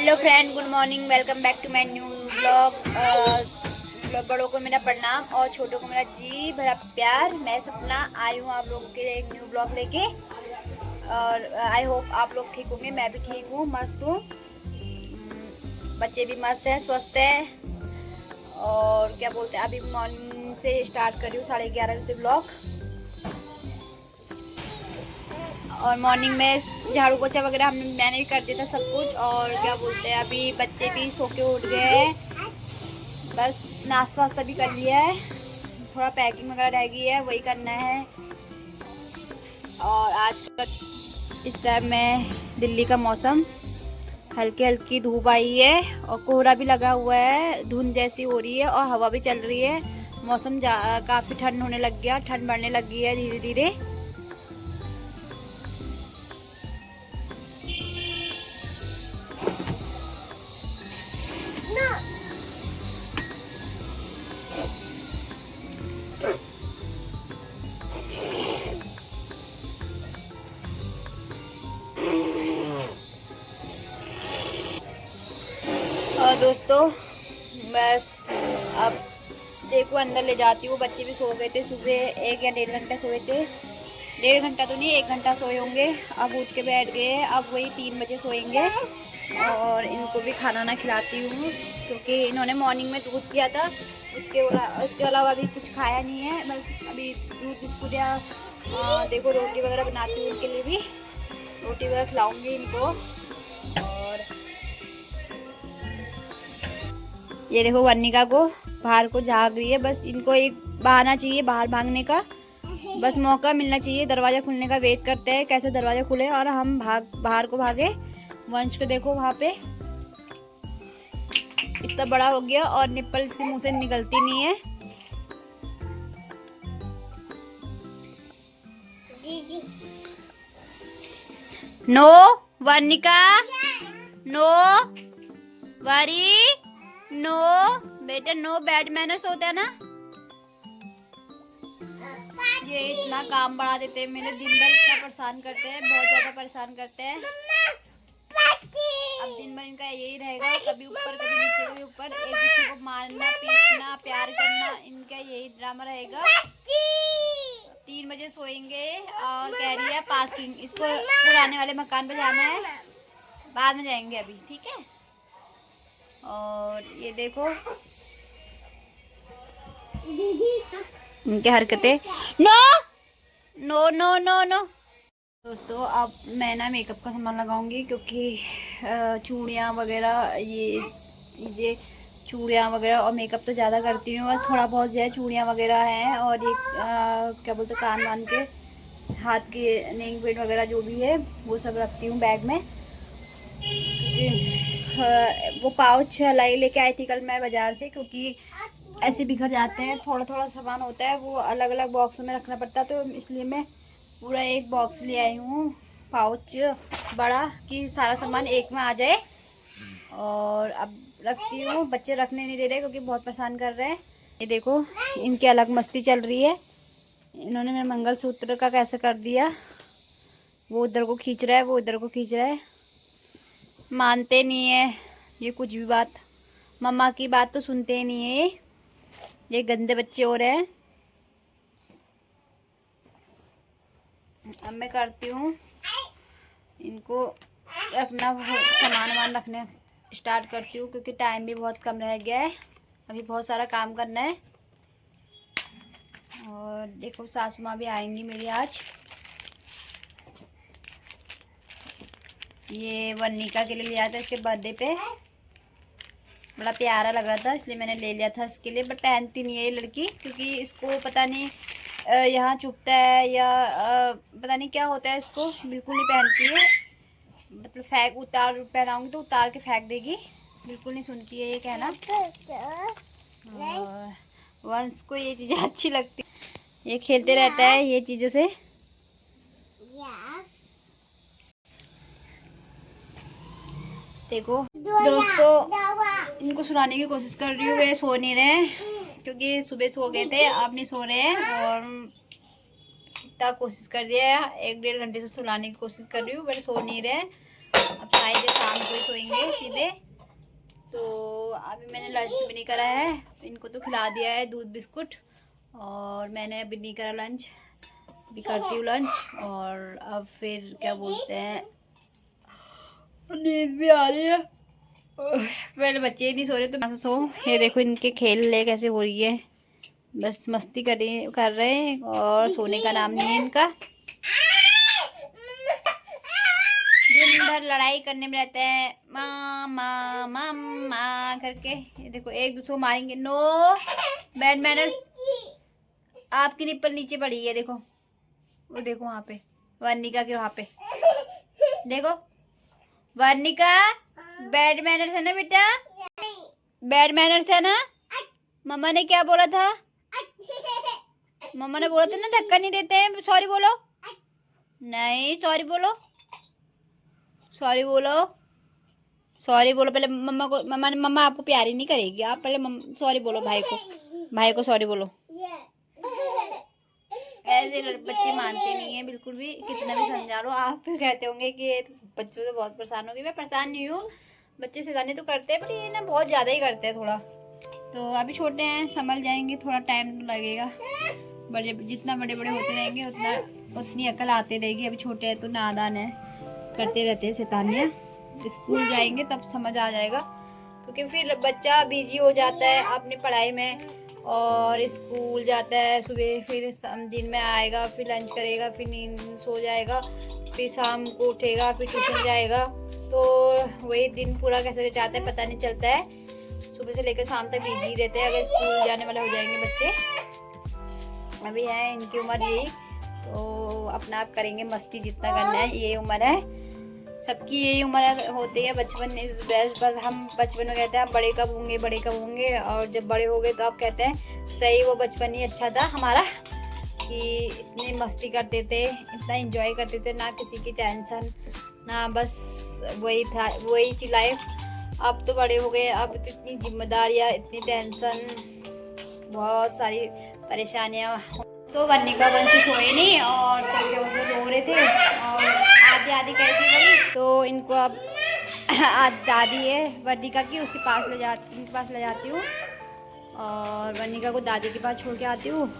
Hello friend, good morning. Welcome back to my new blog. बड़ों को मेरा प्रणाम और छोटों को मेरा जी भरा प्यार। मैं सपना आई हूँ आप लोगों के लिए एक न्यू ब्लॉग लेके और आई होप आप लोग ठीक होंगे। मैं भी ठीक हूँ, मस्त हूँ। बच्चे भी मस्त हैं, स्वस्थ हैं। और क्या बोलते हैं, अभी मॉर्निंग से स्टार्ट कर रही हूँ 11:30 बजे से ब्लॉग। और मॉर्निंग में झाड़ू पोछा वगैरह मैंने भी कर दिया था सब कुछ। और क्या बोलते हैं, अभी बच्चे भी सो के उठ गए हैं। बस नाश्ता वास्ता भी कर लिया है, थोड़ा पैकिंग वगैरह रह गई है, वही करना है। और आज का इस टाइम में दिल्ली का मौसम, हल्की हल्की धूप आई है और कोहरा भी लगा हुआ है, धुंध जैसी हो रही है और हवा भी चल रही है। मौसम काफ़ी ठंड होने लग गया, ठंड बढ़ने लग गई है धीरे धीरे। और दोस्तों बस अब देखो अंदर ले जाती हूँ। बच्चे भी सो गए थे, सुबह 1 या 1.5 घंटा सोए थे। 1.5 घंटा तो नहीं, 1 घंटा सोए होंगे। अब उठ के बैठ गए, अब वही 3 बजे सोएंगे। और इनको भी खाना ना खिलाती हूँ क्योंकि इन्होंने मॉर्निंग में दूध पिया था। उसके अलावा अभी कुछ खाया नहीं है। बस अभी दूध बिस्कुट या देखो रोटी वगैरह बनाती हूँ, उनके लिए भी रोटी वगैरह खिलाऊँगी इनको। और ये देखो वर्णिका को बाहर को झाग रही है। बस इनको एक बहाना चाहिए बाहर भागने का, बस मौका मिलना चाहिए। दरवाजा खुलने का वेट करते हैं, कैसे दरवाजा खुले और हम बाहर को भागे। वंश को देखो वहाँ पे इतना बड़ा हो गया और निप्पल इसके मुंह से निकलती नहीं है। No Varnika, no worry, no बेटा, नो। बैड मैनर्स होता है ना। ये इतना काम बढ़ा देते हैं, मेरे दिन भर इतना परेशान करते हैं, बहुत ज्यादा परेशान करते हैं। अब दिन भर इनका यही रहेगा, कभी ऊपर कभी नीचे कभी ऊपर, एक दूसरे को मारना पीटना प्यार करना, इनका यही ड्रामा रहेगा। 3 बजे सोएंगे और कह रही है पार्किंग, इसको पुराने वाले मकान पे जाना है, बाद में जाएंगे अभी, ठीक है। और ये देखो इनकी हरकतें। No no no no no. दोस्तों अब मैं ना मेकअप का सामान लगाऊंगी क्योंकि चूड़ियाँ वगैरह, ये चीज़ें, चूड़ियाँ वगैरह और मेकअप तो ज़्यादा करती हूँ, बस थोड़ा बहुत जो है चूड़ियाँ वगैरह हैं। और ये क्या बोलते हैं, कान वान के, हाथ के नेक बैंड वगैरह जो भी है वो सब रखती हूँ बैग में। वो पाउच लाई लेके आई थी कल मैं बाज़ार से, क्योंकि ऐसे बिखर जाते हैं, थोड़ा थोड़ा सामान होता है वो अलग अलग बॉक्स में रखना पड़ता है, तो इसलिए मैं पूरा एक बॉक्स ले आई हूँ, पाउच बड़ा, कि सारा सामान एक में आ जाए। और अब रखती हूँ, बच्चे रखने नहीं दे रहे क्योंकि बहुत परेशान कर रहे हैं। ये देखो इनकी अलग मस्ती चल रही है। इन्होंने मेरे मंगलसूत्र का कैसे कर दिया, वो उधर को खींच रहा है, वो उधर को खींच रहा है, मानते नहीं है ये कुछ भी बात। मम्मा की बात तो सुनते ही नहीं है ये गंदे बच्चे हो रहे हैं। अब मैं करती हूँ इनको रखना, सामान वामान रखने स्टार्ट करती हूँ क्योंकि टाइम भी बहुत कम रह गया है, अभी बहुत सारा काम करना है। और देखो सासू माँ भी आएंगी मेरी आज। ये वर्णिका के लिए लिया था, इसके बर्थडे पे बड़ा प्यारा लग रहा था इसलिए मैंने ले लिया था इसके लिए। बट पहनती नहीं है ये लड़की क्योंकि इसको पता नहीं यहाँ चुभता है या पता नहीं क्या होता है, इसको बिल्कुल नहीं पहनती है। मतलब फेंक, उतार पहनाऊंगी तो उतार के फेंक देगी, बिल्कुल नहीं सुनती है ये कहना। वंश को ये चीज़ें अच्छी लगती, ये खेलते रहता है ये चीज़ों से। देखो दोस्तों इनको सुनाने की कोशिश कर रही हूँ, वे सो नहीं रहे क्योंकि सुबह सो गए थे, अब नहीं सो रहे हैं। और इतना कोशिश कर रही है, 1-1.5 घंटे से सुलाने की कोशिश कर रही हूँ बट सो नहीं रहे। अब शायद शाम को ही सोएंगे सीधे। तो अभी मैंने लंच भी नहीं करा है, इनको तो खिला दिया है दूध बिस्कुट, और मैंने अभी नहीं करा लंच, अभी करती हूँ लंच। और अब फिर क्या बोलते हैं, नींद भी आ रही है, पहले बच्चे नहीं सो रहे तो मैं सो। ये देखो इनके खेल ले कैसे हो रही है, बस मस्ती कर रहे हैं और सोने का नाम नहीं है इनका। दिन भर लड़ाई करने में रहते हैं, मामा मामा करके। ये देखो एक दूसरे को मारेंगे, नो बैड मैनर्स। आपकी निप्पल नीचे पड़ी है, देखो वो देखो वहाँ पे वर्णिका के, वहाँ पे देखो वर्णिका। बैड मैनर्स है ना बेटा, बैड मैनर्स है ना। मम्मा ने क्या बोला था, मम्मा ने बोला था ना धक्का नहीं देते हैं। सॉरी बोलो, नहीं सॉरी बोलो, सॉरी बोलो, सॉरी बोलो पहले मम्मा को। मम्मा आपको प्यारी नहीं करेगी, आप पहले सॉरी बोलो भाई को सॉरी बोलो। ऐसे बच्चे मानते नहीं है बिल्कुल भी, कितना भी समझा लो। आप फिर कहते होंगे कि ये बच्चों से बहुत परेशान होगी, मैं परेशान नहीं हूँ, बच्चे शैतानी तो करते हैं, पर ये ना बहुत ज़्यादा ही करते हैं थोड़ा। तो अभी छोटे हैं, संभल जाएंगे, थोड़ा टाइम लगेगा, जितना बड़े बड़े होते रहेंगे उतनी अकल आती रहेगी। अभी छोटे हैं तो नादान है, करते रहते हैं शैतानियाँ। स्कूल जाएंगे तब समझ आ जाएगा, क्योंकि फिर बच्चा बिजी हो जाता है अपनी पढ़ाई में, और स्कूल जाता है सुबह, फिर दिन में आएगा, फिर लंच करेगा, फिर नींद सो जाएगा, फिर शाम को उठेगा, फिर ट्यूशन जाएगा। तो वही दिन पूरा कैसे जाता है पता नहीं चलता है, सुबह से लेकर शाम तक बिजी रहते हैं। अगर स्कूल जाने वाले हो जाएंगे बच्चे, अभी है इनकी उम्र यही, तो अपना आप करेंगे मस्ती जितना करना है, ये उम्र है सबकी, यही उम्र होती है। बचपन इज बेस्ट, बस हम बचपन में कहते हैं हम बड़े कब होंगे, बड़े कब होंगे, और जब बड़े हो गए तो आप कहते हैं सही वो बचपन ही अच्छा था हमारा, कि इतनी मस्ती करते थे, इतना एंजॉय करते थे, ना किसी की टेंशन, ना बस वही था, वही थी लाइफ। अब तो बड़े हो गए, अब तो इतनी जिम्मेदारियाँ, इतनी टेंशन, बहुत सारी परेशानियाँ। तो वर्णिका वंशी सोए नहीं और तो रो रहे थे, और आधी आधी कही थी वही, तो इनको अब दादी है वर्णिका की, उसके पास ले जाती हूँ, और वर्णिका को दादी के पास छोड़ के आती हूँ।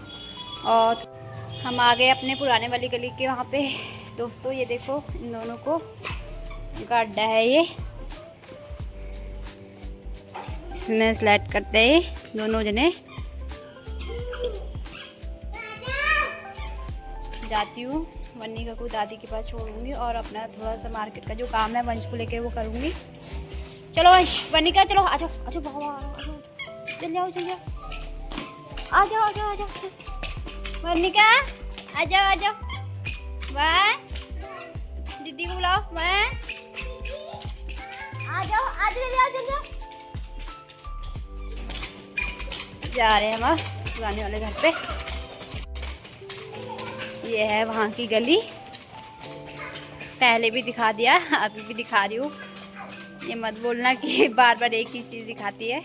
और हम आ गए अपने पुराने वाली गली के वहाँ पे। दोस्तों ये देखो इन दोनों को, उनका अड्डा है ये, इसमें स्लाइड करते हैं दोनों जने। जाती हूँ, वर्णिका को दादी के पास छोड़ूंगी, और अपना थोड़ा सा मार्केट का जो काम है वंश को लेकर वो करूँगी। चलो वंश, वर्णिका चलो आ जाओ, आ जाओ, चल जाओ, चल जाओ, आ जाओ, आ जाओ, आ जाओ, वर्णिका आ जाओ, आ जाओ, वंश दीदी को बुलाओ, वंश आ जाओ, आ जाओ, चल जाओ। जा रहे हैं हम पुराने वाले घर पे। ये है वहाँ की गली, पहले भी दिखा दिया, अभी भी दिखा रही हूँ। ये मत बोलना कि बार बार एक ही चीज़ दिखाती है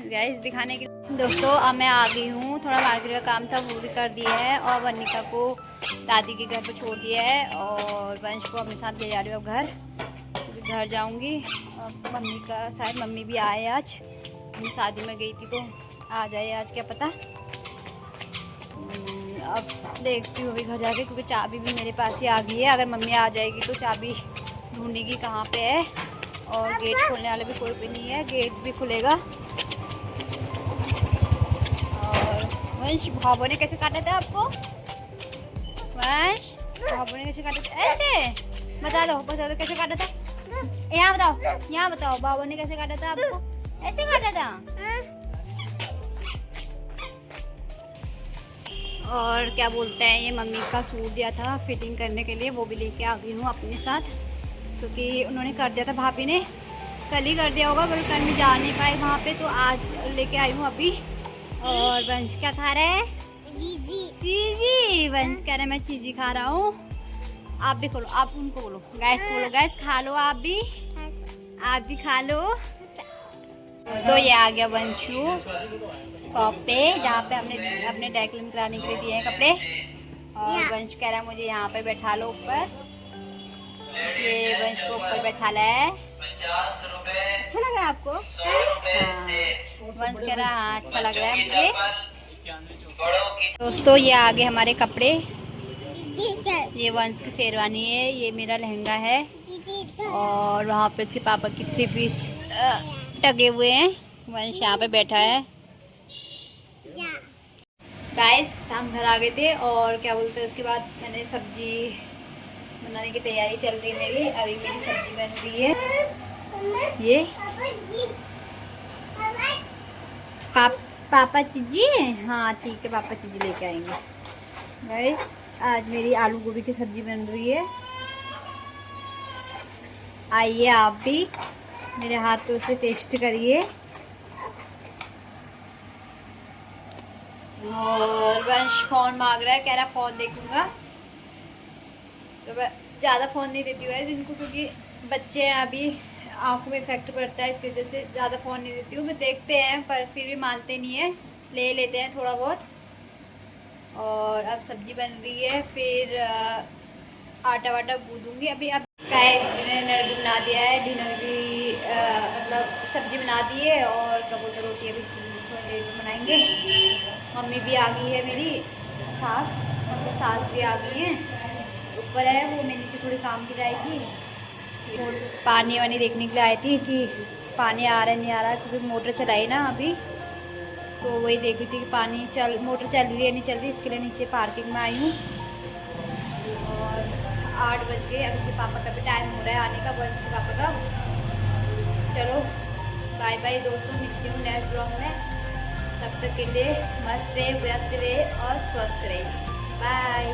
गाइस, दिखाने के। दोस्तों अब मैं आ गई हूँ, थोड़ा मार्केट का काम था वो भी कर दिया है, और वर्णिका को दादी के घर पे छोड़ दिया है, और वंश को अपने साथ ले जा रही हूँ अब घर, क्योंकि घर जाऊँगी। और मम्मी का शायद मम्मी भी आए आज, शादी में गई थी तो आ जाए आज, क्या पता। अब देखती हूँ अभी घर जाके, क्योंकि चाबी भी मेरे पास ही आ गई है। अगर मम्मी आ जाएगी तो चाबी ढूंढेगी कहाँ पे है, और गेट खोलने वाला भी कोई भी नहीं है, गेट भी खुलेगा। और वंश भाभो ने कैसे काटा था आपको, वंश भाभो ने कैसे काटा था, ऐसे बता दो कैसे काटा था, यहाँ बताओ भाभो ने कैसे काटा था आपको, ऐसे काटा था। और क्या बोलते हैं, ये मम्मी का सूट दिया था फिटिंग करने के लिए, वो भी लेके आ गई हूँ अपने साथ, क्योंकि उन्होंने कर दिया था, भाभी ने कल ही कर दिया होगा, पर कल मैं जा नहीं पाई वहाँ पे, तो आज लेके आई हूँ अभी। और वंश क्या खा रहा है, चीजी, वंश कह रहा है मैं चीजी खा रहा हूँ। आप भी खोलो, आप उनको बोलो, गैस खोलो, गैस खा लो, आप भी खा लो। तो ये आ गया वंशु शॉप पे, जहाँ पे हमने अपने डेकलिन कराने के लिए दिए हैं कपड़े, और वंश कह रहा है मुझे यहाँ पे बैठा लो ऊपर, ये वंश को ऊपर बैठा ला है। अच्छा लग रहा है आपको? हाँ, वंश कह रहा हाँ अच्छा लग रहा है मुझे। दोस्तों ये आगे हमारे कपड़े, ये वंश की शेरवानी है, ये मेरा लहंगा है और वहाँ पे उसके पापा की 3 पीस टंगे हुए हैं। वंश यहाँ पे बैठा है। गाइस हम घर आ गए थे और क्या बोलते हैं उसके बाद मैंने सब्जी बनाने की तैयारी चल रही है मेरी। अभी मेरी सब्जी बन रही है। ये पापा चीजी है। हाँ ठीक है, पापा चीजी लेके आएंगे। गाइस आज मेरी आलू गोभी की सब्जी बन रही है। आइए आप भी मेरे हाथों से टेस्ट करिए। और वंश फोन मांग रहा है, कह रहा फोन देखूंगा। तो मैं ज़्यादा फ़ोन नहीं देती हूँ इनको, क्योंकि बच्चे हैं अभी, आँखों में इफेक्ट पड़ता है, इसकी वजह से ज़्यादा फ़ोन नहीं देती हूँ मैं। देखते हैं पर फिर भी मानते नहीं है, ले लेते हैं थोड़ा बहुत। और अब सब्जी बन रही है, फिर आटा वाटा गूँधूँगी अभी। अब डिनर भी बना दिया है, डिनर भी मतलब सब्जी बना दी है और कबूतर रोटी अभी थोड़ी देर में बनाएंगे। मम्मी भी आ गई है मेरी, सास मतलब सास भी आ गई हैं, ऊपर है वो। मैं नीचे थोड़ी काम की जाएगी। पानी वानी देखने के लिए आई थी कि पानी आ रहा है नहीं आ रहा, क्योंकि मोटर चलाई ना अभी, तो वही देख रही थी कि पानी मोटर चल रही है नहीं चल रही, इसके लिए नीचे पार्किंग में आई हूँ। और 8 बज गए, अब इसके पापा का भी टाइम हो रहा है आने का, वंश के पापा का। चलो बाय बाय दोस्तों, मिलती हूँ नेक्स्ट ब्लॉग में। तब तक के लिए मस्त रहे, व्यस्त रहे और स्वस्थ रहे। बाय।